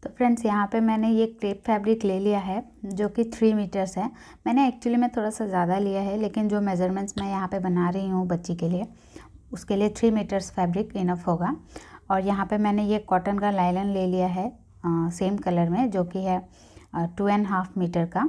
तो फ्रेंड्स यहाँ पे मैंने ये क्रेप फैब्रिक ले लिया है जो कि 3 मीटर्स है। मैंने एक्चुअली में थोड़ा सा ज़्यादा लिया है, लेकिन जो मेज़रमेंट्स मैं यहाँ पे बना रही हूँ बच्ची के लिए, उसके लिए 3 मीटर्स फैब्रिक इनफ होगा। और यहाँ पे मैंने ये कॉटन का लाइलन ले लिया है सेम कलर में, जो कि है 2.5 मीटर का।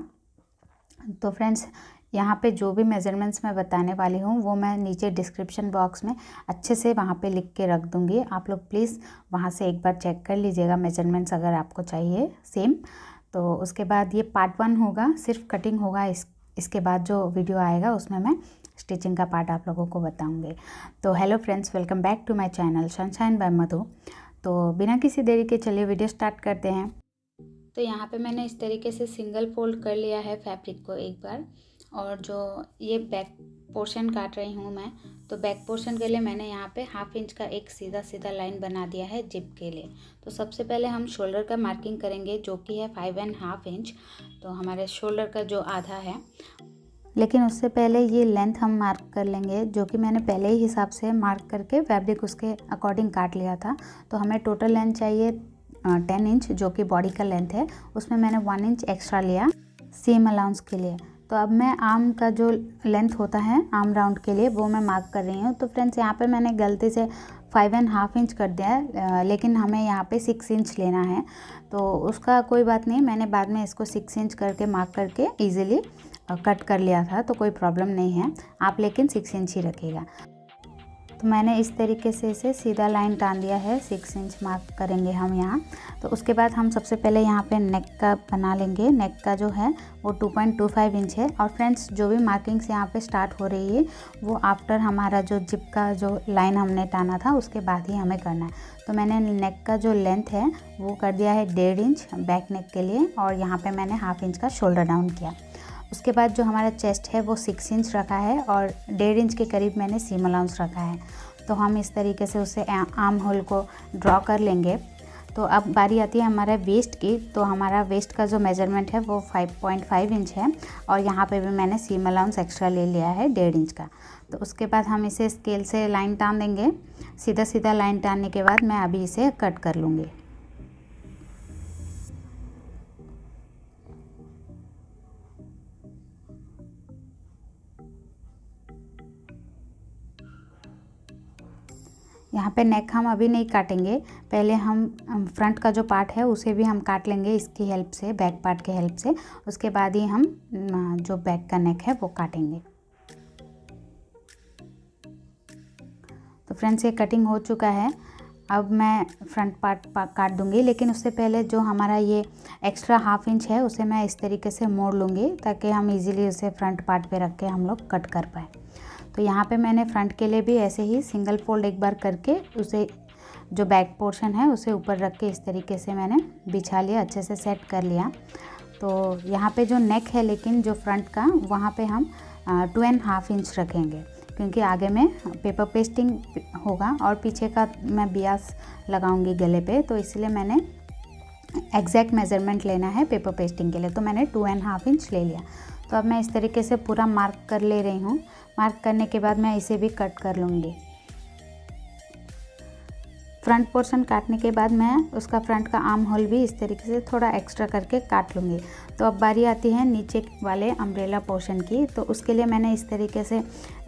तो फ्रेंड्स यहाँ पे जो भी मेज़रमेंट्स मैं बताने वाली हूँ वो मैं नीचे डिस्क्रिप्शन बॉक्स में अच्छे से वहाँ पे लिख के रख दूँगी। आप लोग प्लीज़ वहाँ से एक बार चेक कर लीजिएगा मेज़रमेंट्स अगर आपको चाहिए सेम। तो उसके बाद ये पार्ट 1 होगा, सिर्फ कटिंग होगा। इसके बाद जो वीडियो आएगा उसमें मैं स्टिचिंग का पार्ट आप लोगों को बताऊँगी। तो hello friends, welcome back to my channel Sunshine by Madhu. तो बिना किसी देरी के चलिए वीडियो स्टार्ट करते हैं। तो यहाँ पे मैंने इस तरीके से सिंगल फोल्ड कर लिया है फैब्रिक को एक बार, और जो ये बैक पोर्शन काट रही हूँ मैं, तो बैक पोर्शन के लिए मैंने यहाँ पे 1/2 इंच का एक सीधा सीधा लाइन बना दिया है जिप के लिए। तो सबसे पहले हम शोल्डर का मार्किंग करेंगे जो कि है 5.5 इंच, तो हमारे शोल्डर का जो आधा है। लेकिन उससे पहले ये लेंथ हम मार्क कर लेंगे, जो कि मैंने पहले ही हिसाब से मार्क करके फैब्रिक उसके अकॉर्डिंग काट लिया था। तो हमें टोटल लेंथ चाहिए 10 इंच, जो कि बॉडी का लेंथ है। उसमें मैंने 1 इंच एक्स्ट्रा लिया सीम अलाउंस के लिए। तो अब मैं आर्म का जो लेंथ होता है आर्म राउंड के लिए वो मैं मार्क कर रही हूँ। तो फ्रेंड्स यहाँ पे मैंने गलती से 5.5 इंच कर दिया है, लेकिन हमें यहाँ पे 6 इंच लेना है। तो उसका कोई बात नहीं, मैंने बाद में इसको 6 इंच करके मार्क करके ईजिली कट कर लिया था, तो कोई प्रॉब्लम नहीं है। आप लेकिन 6 इंच ही रखिएगा। तो मैंने इस तरीके से इसे सीधा लाइन टान दिया है, 6 इंच मार्क करेंगे हम यहाँ। तो उसके बाद हम सबसे पहले यहाँ पे नेक का बना लेंगे। नेक का जो है वो 2.25 इंच है। और फ्रेंड्स जो भी मार्किंग्स यहाँ पे स्टार्ट हो रही है वो आफ्टर हमारा जो जिप का जो लाइन हमने टाना था उसके बाद ही हमें करना है। तो मैंने नेक का जो लेंथ है वो कर दिया है 1.5 इंच बैक नेक के लिए, और यहाँ पर मैंने 1/2 इंच का शोल्डर डाउन किया। उसके बाद जो हमारा चेस्ट है वो 6 इंच रखा है और 1.5 इंच के करीब मैंने सीम अलाउंस रखा है। तो हम इस तरीके से उसे आर्म होल को ड्रॉ कर लेंगे। तो अब बारी आती है हमारे वेस्ट की। तो हमारा वेस्ट का जो मेज़रमेंट है वो 5.5 इंच है, और यहाँ पे भी मैंने सीम अलाउंस एक्स्ट्रा ले लिया है 1.5 इंच का। तो उसके बाद हम इसे स्केल से लाइन टान देंगे। सीधा सीधा लाइन टानने के बाद मैं अभी इसे कट कर लूँगी। यहाँ पे नेक हम अभी नहीं काटेंगे, पहले हम फ्रंट का जो पार्ट है उसे भी हम काट लेंगे इसकी हेल्प से, बैक पार्ट के हेल्प से। उसके बाद ही हम जो बैक का नेक है वो काटेंगे। तो फ्रेंड्स ये कटिंग हो चुका है। अब मैं फ्रंट पार्ट काट दूंगी, लेकिन उससे पहले जो हमारा ये एक्स्ट्रा 1/2 इंच है उसे मैं इस तरीके से मोड़ लूँगी ताकि हम इजीली उसे फ्रंट पार्ट पे रख के हम लोग कट कर पाए। तो यहाँ पे मैंने फ्रंट के लिए भी ऐसे ही सिंगल फोल्ड एक बार करके उसे जो बैक पोर्शन है उसे ऊपर रख के इस तरीके से मैंने बिछा लिया, अच्छे से सेट कर लिया। तो यहाँ पे जो नेक है लेकिन जो फ्रंट का वहाँ पे हम 2.5 इंच रखेंगे, क्योंकि आगे में पेपर पेस्टिंग होगा और पीछे का मैं बियास लगाऊंगी गले पे। तो इसलिए मैंने एग्जैक्ट मेज़रमेंट लेना है पेपर पेस्टिंग के लिए, तो मैंने 2.5 इंच ले लिया। तो अब मैं इस तरीके से पूरा मार्क कर ले रही हूँ। मार्क करने के बाद मैं इसे भी कट कर लूँगी। फ्रंट पोर्शन काटने के बाद मैं उसका फ्रंट का आर्म होल भी इस तरीके से थोड़ा एक्स्ट्रा करके काट लूँगी। तो अब बारी आती है नीचे वाले अम्ब्रेला पोर्शन की। तो उसके लिए मैंने इस तरीके से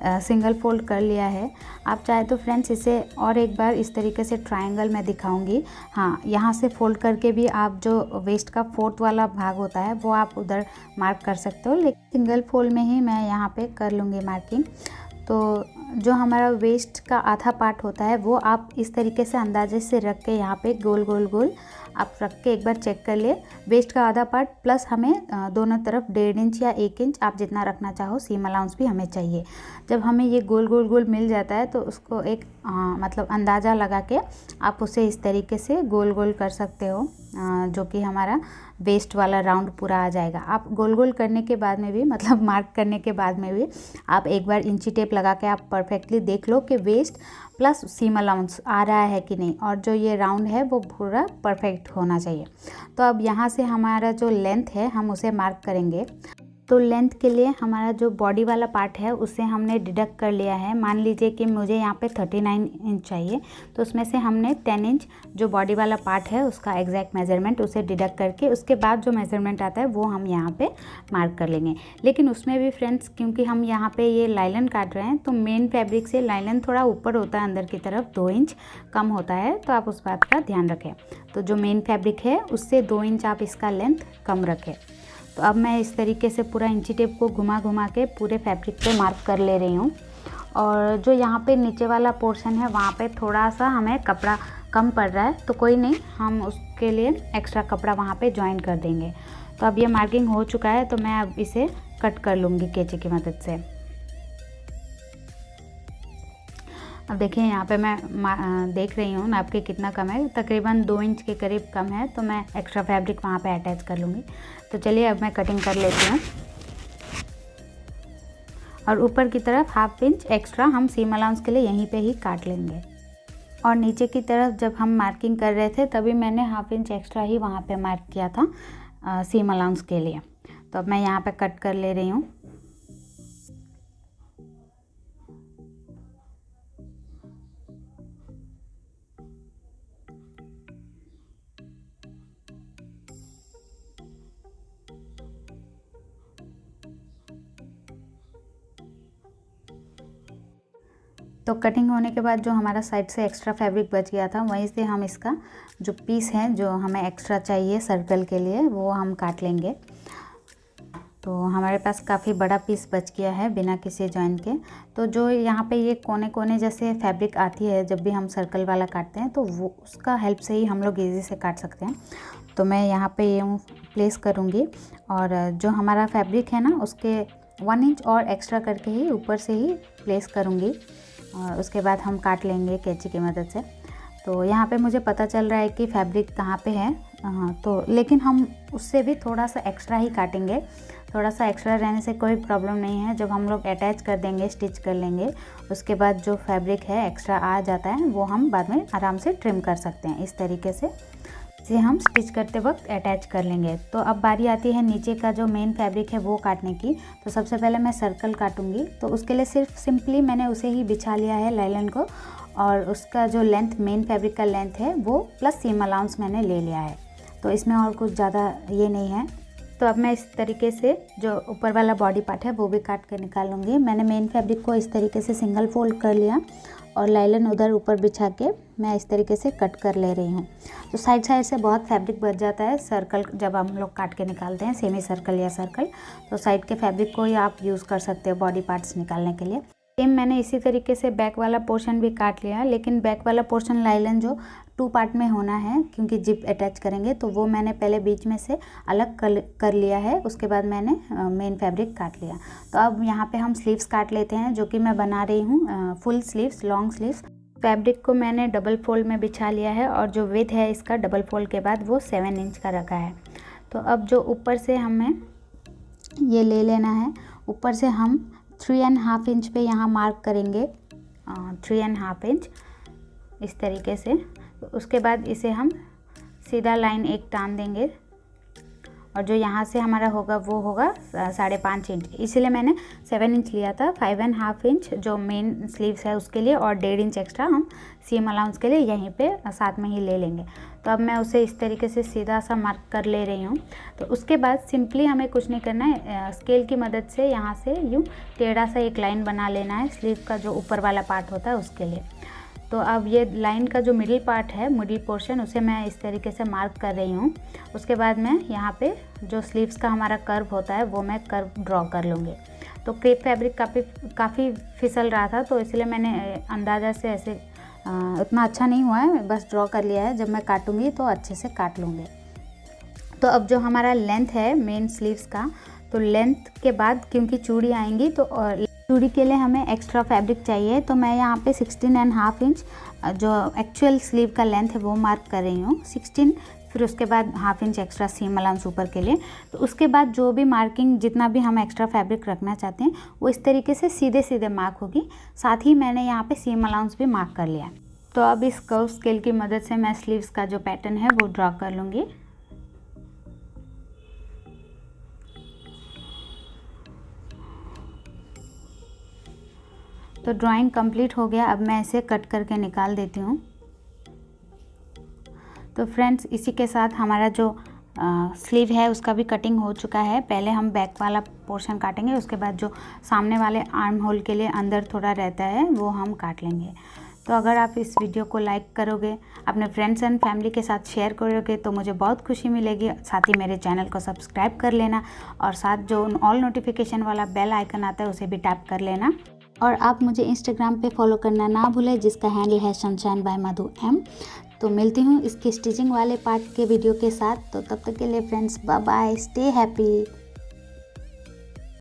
सिंगल फोल्ड कर लिया है। आप चाहे तो फ्रेंड्स इसे और एक बार इस तरीके से ट्रायंगल में दिखाऊंगी। हाँ, यहाँ से फोल्ड करके भी आप जो वेस्ट का 4th वाला भाग होता है वो आप उधर मार्क कर सकते हो, लेकिन सिंगल फोल्ड में ही मैं यहाँ पे कर लूँगी मार्किंग। तो जो हमारा वेस्ट का आधा पार्ट होता है वो आप इस तरीके से अंदाजे से रख के यहाँ पे गोल गोल गोल आप रख के एक बार चेक कर लिए। वेस्ट का आधा पार्ट प्लस हमें दोनों तरफ 1.5 इंच या 1 इंच आप जितना रखना चाहो सीम अलाउंस भी हमें चाहिए। जब हमें ये गोल गोल गोल मिल जाता है तो उसको एक मतलब अंदाज़ा लगा के आप उसे इस तरीके से गोल गोल कर सकते हो, जो कि हमारा वेस्ट वाला राउंड पूरा आ जाएगा। आप गोल गोल करने के बाद में भी मतलब मार्क करने के बाद में भी आप एक बार इंची टेप लगा के आप परफेक्टली देख लो कि वेस्ट प्लस सीम अलाउंस आ रहा है कि नहीं, और जो ये राउंड है वो पूरा परफेक्ट होना चाहिए। तो अब यहाँ से हमारा जो लेंथ है हम उसे मार्क करेंगे। तो लेंथ के लिए हमारा जो बॉडी वाला पार्ट है उसे हमने डिडक्ट कर लिया है। मान लीजिए कि मुझे यहाँ पे 39 इंच चाहिए, तो उसमें से हमने 10 इंच जो बॉडी वाला पार्ट है उसका एग्जैक्ट मेजरमेंट उसे डिडक्ट करके उसके बाद जो मेजरमेंट आता है वो हम यहाँ पे मार्क कर लेंगे। लेकिन उसमें भी फ्रेंड्स, क्योंकि हम यहाँ पे ये लाइलन काट रहे हैं तो मेन फैब्रिक से लाइलन थोड़ा ऊपर होता है, अंदर की तरफ 2 इंच कम होता है, तो आप उस बात का ध्यान रखें। तो जो मेन फैब्रिक है उससे 2 इंच आप इसका लेंथ कम रखें। तो अब मैं इस तरीके से पूरा इंची टेप को घुमा घुमा के पूरे फैब्रिक पे मार्क कर ले रही हूँ। और जो यहाँ पे नीचे वाला पोर्शन है वहाँ पे थोड़ा सा हमें कपड़ा कम पड़ रहा है, तो कोई नहीं, हम उसके लिए एक्स्ट्रा कपड़ा वहाँ पे ज्वाइन कर देंगे। तो अब ये मार्किंग हो चुका है, तो मैं अब इसे कट कर लूँगी कैंची की मदद से। अब देखिए यहाँ पे मैं देख रही हूँ नाप के कितना कम है, तकरीबन 2 इंच के करीब कम है, तो मैं एक्स्ट्रा फैब्रिक वहाँ पे अटैच कर लूँगी। तो चलिए अब मैं कटिंग कर लेती हूँ। और ऊपर की तरफ 1/2 इंच एक्स्ट्रा हम सीम अलाउंस के लिए यहीं पे ही काट लेंगे। और नीचे की तरफ जब हम मार्किंग कर रहे थे तभी मैंने 1/2 इंच एक्स्ट्रा ही वहाँ पे मार्क किया था सीम अलाउंस के लिए। तो अब मैं यहाँ पे कट कर ले रही हूँ। तो कटिंग होने के बाद जो हमारा साइड से एक्स्ट्रा फैब्रिक बच गया था वहीं से हम इसका जो पीस है जो हमें एक्स्ट्रा चाहिए सर्कल के लिए वो हम काट लेंगे। तो हमारे पास काफ़ी बड़ा पीस बच गया है बिना किसी जॉइंट के। तो जो यहाँ पे ये कोने कोने जैसे फैब्रिक आती है जब भी हम सर्कल वाला काटते हैं तो वो उसका हेल्प से ही हम लोग ईजी से काट सकते हैं। तो मैं यहाँ पे ये प्लेस करूँगी और जो हमारा फैब्रिक है ना उसके 1 इंच और एक्स्ट्रा करके ही ऊपर से ही प्लेस करूँगी और उसके बाद हम काट लेंगे कैंची की मदद से। तो यहाँ पे मुझे पता चल रहा है कि फैब्रिक कहाँ पे है, तो लेकिन हम उससे भी थोड़ा सा एक्स्ट्रा ही काटेंगे। थोड़ा सा एक्स्ट्रा रहने से कोई प्रॉब्लम नहीं है, जब हम लोग अटैच कर देंगे, स्टिच कर लेंगे, उसके बाद जो फैब्रिक है एक्स्ट्रा आ जाता है वो हम बाद में आराम से ट्रिम कर सकते हैं। इस तरीके से इसे हम स्टिच करते वक्त अटैच कर लेंगे। तो अब बारी आती है नीचे का जो मेन फैब्रिक है वो काटने की। तो सबसे पहले मैं सर्कल काटूंगी, तो उसके लिए सिंपली मैंने उसे ही बिछा लिया है लाइलन को, और उसका जो लेंथ मेन फैब्रिक का लेंथ है वो प्लस सीम अलाउंस मैंने ले लिया है। तो इसमें और कुछ ज़्यादा ये नहीं है। तो अब मैं इस तरीके से जो ऊपर वाला बॉडी पार्ट है वो भी काट कर निकाल लूँगी। मैंने मेन फैब्रिक को इस तरीके से सिंगल फोल्ड कर लिया और लाइलन उधर ऊपर बिछा के मैं इस तरीके से कट कर ले रही हूँ। तो साइड से बहुत फैब्रिक बच जाता है सर्कल जब हम लोग काट के निकालते हैं, सेमी सर्कल या सर्कल। तो साइड के फैब्रिक को ही आप यूज़ कर सकते हो बॉडी पार्ट्स निकालने के लिए। सेम मैंने इसी तरीके से बैक वाला पोर्शन भी काट लिया, लेकिन बैक वाला पोर्शन लाइलन जो 2 पार्ट में होना है क्योंकि जिप अटैच करेंगे, तो वो मैंने पहले बीच में से अलग कर लिया है। उसके बाद मैंने मेन फैब्रिक काट लिया। तो अब यहाँ पे हम स्लीव्स काट लेते हैं, जो कि मैं बना रही हूँ full sleeves, long sleeves. Fabric को मैंने डबल फोल्ड में बिछा लिया है और जो विड्थ है इसका डबल फोल्ड के बाद वो 7 इंच का रखा है। तो अब जो ऊपर से हमें ये ले लेना है, ऊपर से हम 3.5 इंच पे यहाँ मार्क करेंगे, 3.5 इंच इस तरीके से। उसके बाद इसे हम सीधा लाइन एक टान देंगे और जो यहाँ से हमारा होगा वो होगा 5.5 इंच। इसलिए मैंने 7 इंच लिया था। 5.5 इंच जो मेन स्लीव्स है उसके लिए और 1.5 इंच एक्स्ट्रा हम सीम अलाउंस के लिए यहीं पे साथ में ही ले लेंगे। तो अब मैं उसे इस तरीके से सीधा सा मार्क कर ले रही हूँ। तो उसके बाद सिंपली हमें कुछ नहीं करना है, स्केल की मदद से यहाँ से यूँ टेढ़ा सा एक लाइन बना लेना है स्लीव का जो ऊपर वाला पार्ट होता है उसके लिए। तो अब ये लाइन का जो मिडिल पार्ट है, मिडिल पोर्शन, उसे मैं इस तरीके से मार्क कर रही हूँ। उसके बाद मैं यहाँ पे जो स्लीव्स का हमारा कर्व होता है वो मैं कर्व ड्रॉ कर लूँगी। तो क्रेप फैब्रिक काफ़ी फिसल रहा था, तो इसलिए मैंने अंदाज़ा से ऐसे उतना अच्छा नहीं हुआ है, बस ड्रॉ कर लिया है। जब मैं काटूँगी तो अच्छे से काट लूँगी। तो अब जो हमारा लेंथ है मेन स्लीव्स का, तो लेंथ के बाद क्योंकि चूड़ी आएंगी तो चूड़ी के लिए हमें एक्स्ट्रा फैब्रिक चाहिए। तो मैं यहाँ पे 16.5 इंच जो एक्चुअल स्लीव का लेंथ है वो मार्क कर रही हूँ, 16। फिर उसके बाद 1/2 इंच एक्स्ट्रा सीम अलाउंस ऊपर के लिए। तो उसके बाद जो भी मार्किंग, जितना भी हम एक्स्ट्रा फैब्रिक रखना चाहते हैं वो इस तरीके से सीधे सीधे मार्क होगी। साथ ही मैंने यहाँ पे सीम अलाउंस भी मार्क कर लिया। तो अब इस कर्व स्केल की मदद से मैं स्लीव्स का जो पैटर्न है वो ड्रॉ कर लूँगी। तो ड्राइंग कंप्लीट हो गया। अब मैं इसे कट करके निकाल देती हूँ। तो फ्रेंड्स, इसी के साथ हमारा जो स्लीव है उसका भी कटिंग हो चुका है। पहले हम बैक वाला पोर्शन काटेंगे, उसके बाद जो सामने वाले आर्म होल के लिए अंदर थोड़ा रहता है वो हम काट लेंगे। तो अगर आप इस वीडियो को लाइक करोगे, अपने फ्रेंड्स एंड फैमिली के साथ शेयर करोगे तो मुझे बहुत खुशी मिलेगी। साथ ही मेरे चैनल को सब्सक्राइब कर लेना और साथ जो ऑल नोटिफिकेशन वाला बेल आइकन आता है उसे भी टैप कर लेना। और आप मुझे इंस्टाग्राम पे फॉलो करना ना भूलें, जिसका हैंडल है सनशाइन बाय मधु एम। तो मिलती हूँ इसकी स्टिचिंग वाले पार्ट के वीडियो के साथ। तो तब तक के लिए friends, bye bye, stay happy.